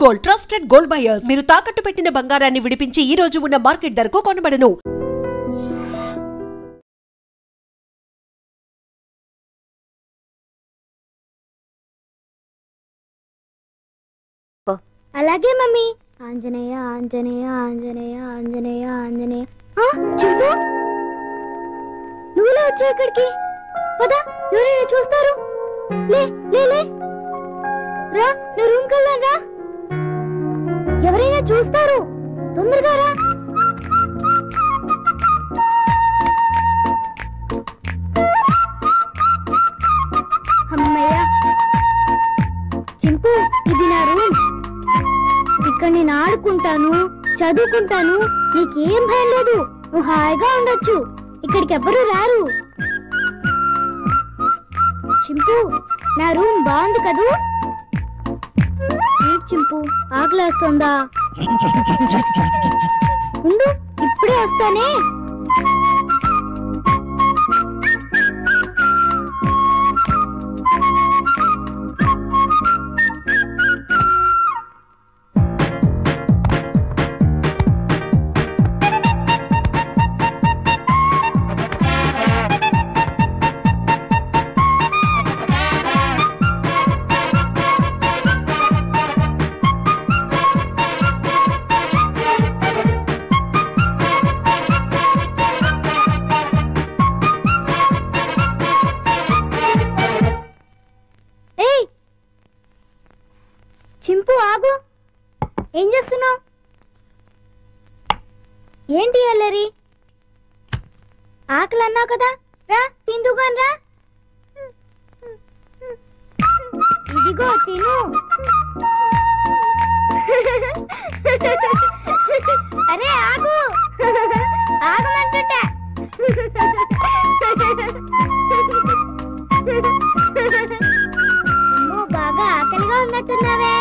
Gold, trusted gold buyers. మీరు తాకట్టు పెట్టిన బంగారాన్ని విడిపించి ఈ రోజు ఉన్న మార్కెట్ ధరకు కొనబడను. అలాగే మమ్మీ. ఆంజనేయ ఆంజనేయ ఆంజనేయ ఆంజనేయ ఆంజనేయ. చింపు, నువ్వులా వచ్చావు ఇక్కడికి? పద, ఎవరైనా చూస్తారు. లే లే లే రా, నువ్వు రూమ్ కెళ్ళా రా. ఎవరైనా చూస్తారు, తొందరగా రా. అమ్మయ్య. చింపు, ఇది నా రూమ్. ఇక్కడ నేను ఆడుకుంటాను, చదువుకుంటాను. నీకేం భయం లేదు, నువ్వు హాయిగా ఉండొచ్చు. ఇక్కడికి ఎవ్వరూ రారు. చింపు, నా రూమ్ బాగుంది కదూ? చింపు, ఆకలేస్తుందా? ఉండు, ఇప్పుడే వస్తానే. చింపు, ఆగు. ఏం చేస్తున్నావు? ఏంటి అల్లరి? ఆకలి అన్నావు కదా, రా తిందుగాని రా. ఇదిగో తిను. అరే ఆగు, ఆగమంటుంటా. బాగా ఆకలిగా ఉన్నట్టున్నావే.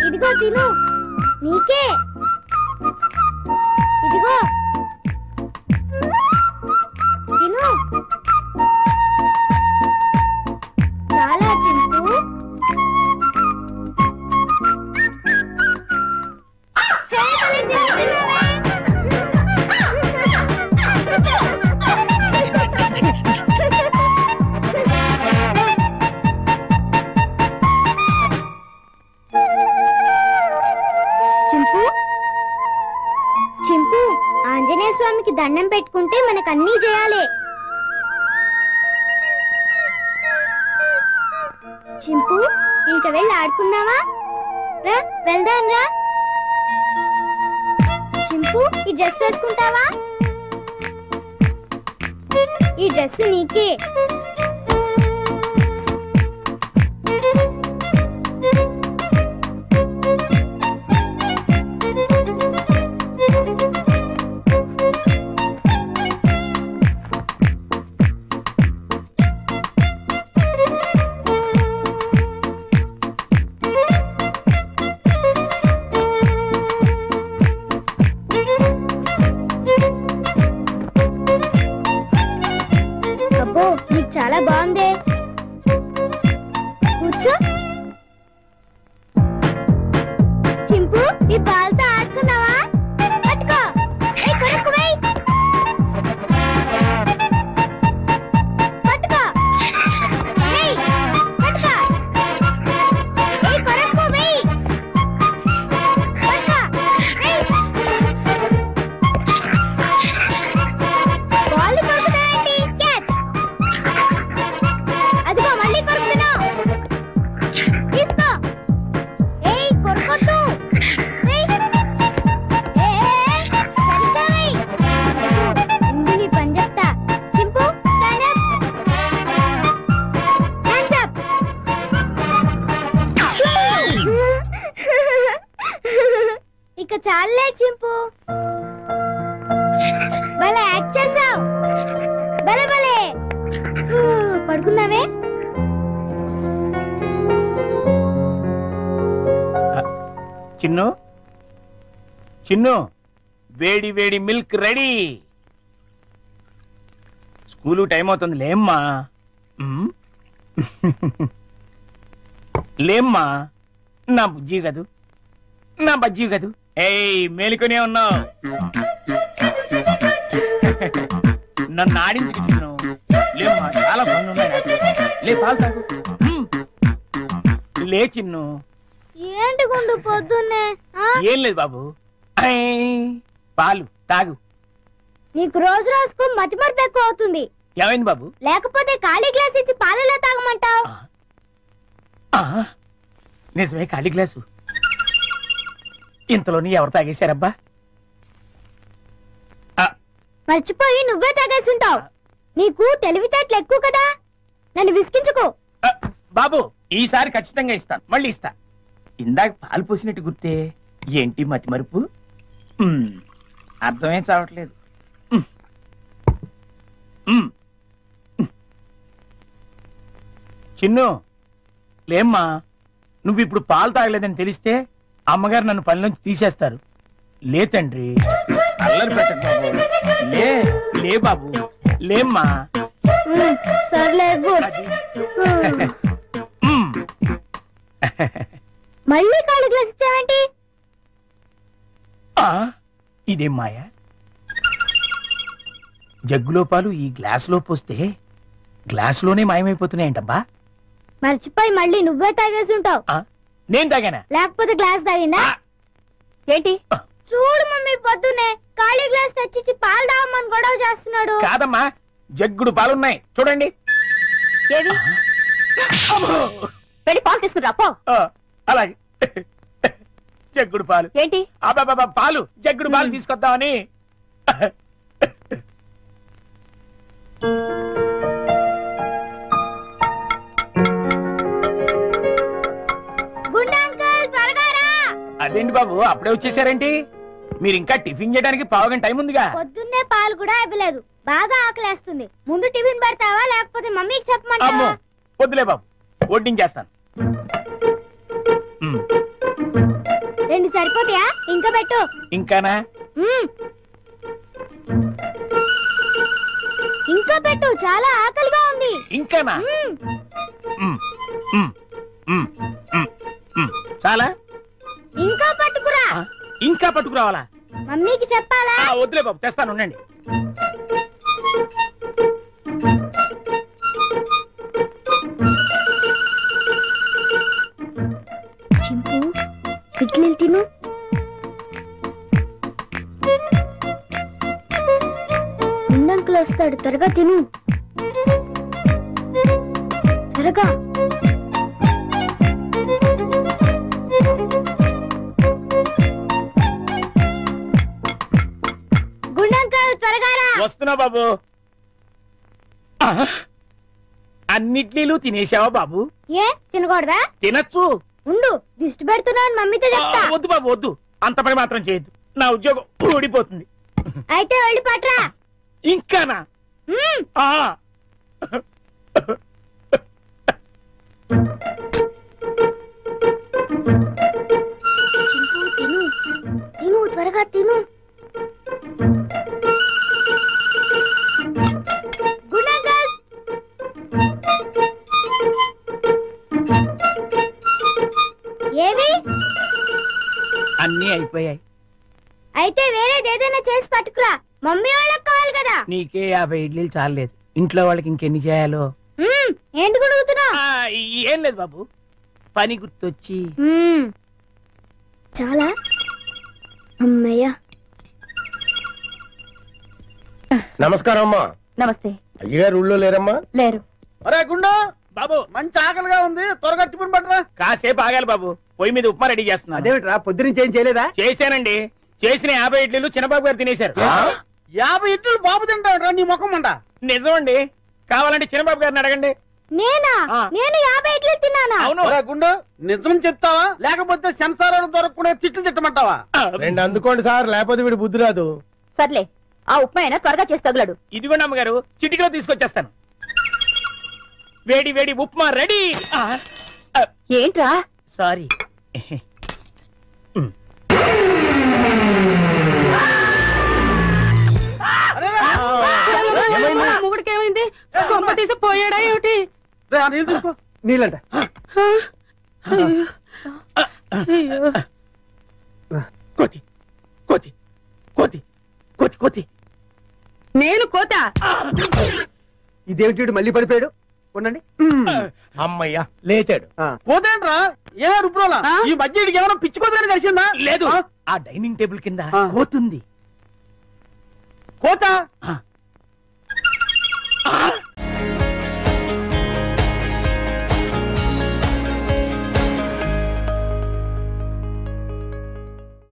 ఇదిగో తిను, నీకే. ఇదిగో తిను. చాలా చింపు. చింపు, ఆంజనేయ స్వామికి దండం పెట్టుకుంటే మనకు అన్నీ చేయాలి. చింపు, ఇంక వెళ్ళి ఆడుకున్నావా? రా వెళ్దాం రా. చింపు, ఈ డ్రెస్ వేసుకుంటావా? ఈ డ్రెస్ నీకే. అబ్బో, నీకు చాలా బాగుంది. కూర్చో. చింపు, ఈ బాల్తో ఆడుకున్నావా? పట్టుకో. కొరకు వెయ్యి. పట్టుకో. వెయ్యి. పట్టుకో. కొరకు వెయ్యి. పట్టుకో. వెయ్యి. బాల్ కొరుకుతావేంటి? క్యాచ్. అదిగో మళ్ళీ కొరుకుతున్నావు. తీసుకో. ఏయ్, కొరకొద్దు. సరిగ్గా వెయ్యి. ఇందు నీ పని చెప్తా. చింపు, స్టాండ్ అప్. Hands up. ఇక చాలే చింపు, భలే యాక్ట్ చేసావు. భలే భలే. పడుకున్నావే? చిన్ను, చిన్ను, వేడి వేడి మిల్క్ రెడీ. స్కూలు టైం అవుతుంది, లేమ్మా. లేమ్మా, నా బుజ్జి కదూ, నా బజ్జీ కదూ. ఏయ్ మేలుకొనే ఉన్నావు, నన్ను ఆడించుకు చిన్ను. లేమ్మా, చాలా పనులు ఉన్నాయి నాకు. లే పాలు తాగు. లే చిన్ను. ఏంటి గుండు పొద్దున్నే? ఏం లేదు బాబు, పాలు తాగు. నీకు రోజు రోజుకు మతిమరుపు ఎక్కువ అవుతుంది. ఏమైంది బాబు? లేకపోతే ఖాళీ గ్లాస్ ఇచ్చి పాలలో తాగమంటావు. నిజమే, ఖాళీ గ్లాసు. ఇంతలోని ఎవరు తాగేశారబ్బా? మర్చిపోయి నువ్వే తాగేస్తుంటావు. నీకు తెలివితేటలు ఎక్కువ కదా, నన్ను విసిగించుకో. బాబు, ఈసారి ఖచ్చితంగా ఇస్తాను, మళ్ళీ ఇస్తా. ఇందాక పాలు పోసినట్టు గుర్తే. ఏంటి మతి మరుపు? అర్థమేం చావట్లేదు. చిన్ను, లేమ్మా. నువ్వు ఇప్పుడు పాలు తాగలేదని తెలిస్తే అమ్మగారు నన్ను పనిలోంచి తీసేస్తారు. లే తండ్రి, అల్లరి పెట్టకు బాబు. లే లే బాబు, లేమ్మా. సర్లే. మళ్ళీ ఖాళీ గ్లాస్ ఇచ్చావేంటి? ఇదేం మాయా? జగ్గులో పాలు ఈ గ్లాసులో పోస్తే గ్లాసులోనే మాయమైపోతున్నాయంటబ్బా. మర్చిపోయి మళ్ళీ నువ్వే తాగేసి ఉంటావు. నేను తాగానా? లేకపోతే గ్లాస్ తాగిందా ఏంటి? చూడు మమ్మీ, పొద్దునే ఖాళీ గ్లాస్ తెచ్చిచ్చి పాలు తాగమని గొడవ చేస్తున్నాడు. కాదమ్మా, జగ్గుడు పాలున్నాయి చూడండి. ఏవి? వెళ్ళి పాలు తీసుకురా పో. అలాగే. జగ్గుడు పాలు ఏంటి? అబ్బాబా, పాలు, జగ్గుడు పాలు తీసుకొద్దామని. అదేంటి బాబు, అప్పుడే వచ్చేసారేంటి? మీరు ఇంకా టిఫిన్ చేయడానికి పావుగంట టైం ఉందిగా. పొద్దున్నే పాలు కూడా ఇవ్వలేదు. బాగా ఆకలేస్తుంది. ముందు టిఫిన్ పెడతావా లేకపోతే మమ్మీకి చెప్పమంటావా? వద్దులే బాబు, వడ్డించేస్తాను. 2 సరిపోతాయా? ఇంకా పెట్టు. ఇంకానా? ఇంకా పెట్టు, చాలా ఆకలిగా ఉంది. ఇంకానా? చాలా? ఇంకా పట్టుకురా. ఇంకా పట్టుకురావాలా? మమ్మీకి చెప్పాలా? వద్దులే బాబు, తెస్తాను, ఉండండి. చింపు, పిక్కిలు తిను. అంకుల్ వస్తాడు, త్వరగా తిను. త్వరగా. వస్తున్నా బాబు. అన్నిట్లీలు తినేసావా బాబు? ఏ తినకూడదా? తినచ్చు. ఉండు, దిష్టి పెడుతున్నావు మమ్మీతో చెప్తా. వద్దు బాబు, వద్దు. అంత పని మాత్రం చేయొద్దు, నా ఉద్యోగం ఊడిపోతుంది. అయితే వెళ్ళి పట్రా. ఇంకానా? తిను తిను, త్వరగా తిను. ఏవి? అన్నీ అయిపోయాయి. అయితే వేరేదేదైనా చేసి పట్టుకురా, మమ్మీ వాళ్ళకి కావాలి కదా. నీకే 50 ఇడ్లీలు చాలేదు, ఇంట్లో వాళ్ళకి ఇంకెన్ని చేయాలో. ఏంటి గుడుగుతున్నా? ఏం లేదు బాబు, పని గుర్తొచ్చి. చాలా. అమ్మయ్య. నమస్కారం అమ్మా. నమస్తే. అయ్యగారు ఊళ్ళో లేరమ్మా? లేరు. అరే గుండు బాబు, మంచి ఆకలిగా ఉంది, త్వరగా టిఫిన్ పట్టరా. కాసేపు ఆగాలి బాబు, పొయ్యి మీద ఉప్మా రెడీ చేస్తున్నా. అదేమిట్రా, పొద్దునుంచి ఏం చేయలేదా? చేశానండి, చేసిన 50 ఇడ్లీలు చిన్నబాబు గారు తినేశారు. 50 ఇడ్లీలు బాబు తింటాడు నీ ముఖం అంట. నిజమండి, కావాలంటే చిన్నబాబు గారిని అడగండి. నేనా? నేను 50 ఇడ్లీ తిన్నానా? అవును. గుండు నిజం చెప్తావా లేకపోతే సంసారాలు దొరకకుండా తిట్లు తిట్టమంటావా? 2 అందుకోండి సార్, లేకపోతే వీడు బుద్ధి రాదు. సర్లే, ఆ ఉప్మా అయినా త్వరగా చేసి తగులాడు. ఇదిగోండి అమ్మగారు, చిటికలో తీసుకొచ్చేస్తాను. వేడి వేడి ఉప్మా రెడీ. ఏంట్రా? సారీ. మొగుడికి ఏమైంది? కొమ్మ తీసి పోయాడా ఏమిటి? నీళ్ళు తీసుకో. నీళ్ళంట. కోతి కోతి కోతి కోతి కోతి. నేను కోత. ఇదేమిటి మళ్ళీ పడిపోయాడు? ఉండండి. అమ్మయ్యా లేచాడు. పోతేంట్రా ఏ రుబ్రోలా ఈ మధ్య ఏమైనా పిచ్చుకోదని కలిసిందా? లేదు, ఆ డైనింగ్ టేబుల్ కింద ఆ. కోతుంది. కోత ఆ.